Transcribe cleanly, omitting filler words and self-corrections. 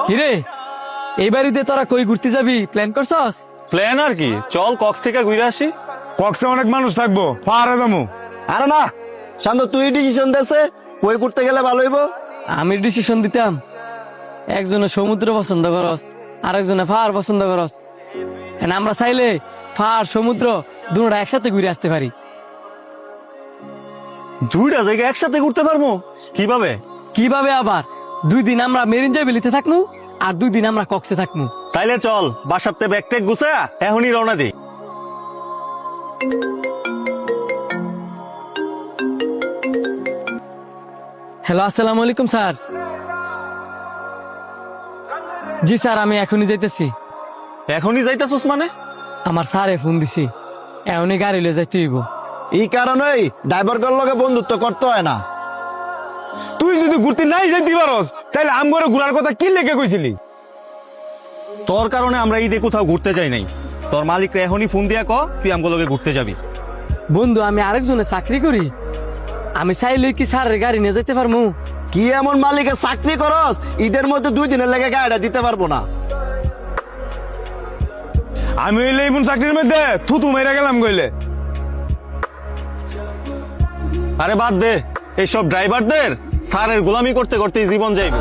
কিরে, এই বাড়িতে তোরা কই ঘুরতে যাবি প্ল্যান করছস? প্ল্যান আর কি, চল কক্স থেকে ঘুরে আসি। কক্সে অনেক মানুষ থাকবো, পাহাড়ে যাবো। আরে না শান্ত, তুই ডিসিশন দেছে কই করতে গেলে ভালো হইব। আমি ডিসিশন দিতাম, একজনে সমুদ্র পছন্দ করস, আরেকজনে পাহাড় পছন্দ করস। আমরা চাইলে পাহাড় সমুদ্র দুটোটা একসাথে ঘুরে আসতে পারি। দুইটা জায়গা একসাথে ঘুরতে পারবো কিভাবে? কিভাবে আবার? 2 দিন আমরা মেরিন ড্রাইভে থাকবো আর 2 দিন আমরা কক্সে থাকবো। তাইলে চল বাসাতে ব্যাগ ট্যাগ গুছা এখনই রওনা দিই। হ্যালো, আসসালামু আলাইকুম স্যার। জি স্যার, আমি এখনই যাইতেছি। এখনই যাইতাছস মানে? আমার স্যারে ফোন দিছি, এখনই গাড়ি লয়ে যাইতে হইব। এই কারণেই ড্রাইভার গর লগে বন্ধুত্ব করতে হয় না। তুই যদি ঘুরতে নাই যেতে পারস তাহলে আমগরে ঘুরার কথা কি লেগে কইছিলি? তোর কারণে আমরা ঈদে কোথাও ঘুরতে যাই নাই। তোর মালিকরে এখনই ফোন দিয়া ক তুই আমগুলোকে ঘুরতে যাবি। বন্ধু, আমি আরেকজনে চাকরি করি, আমি চাইলে কি স্যারের গাড়ি নিয়ে যাইতে পারবো? কি এমন মালিকের চাকরি করস ঈদের মধ্যে 2 দিনের লেগে গাড়িটা দিতে পারবো না? আমি হইলে এইমন চাকরির মধ্যে থুতু মেরে গেলাম গইলে। আরে বাদ দে, এইসব ড্রাইভারদের স্যারের গোলামি করতে করতে জীবন যাইবে।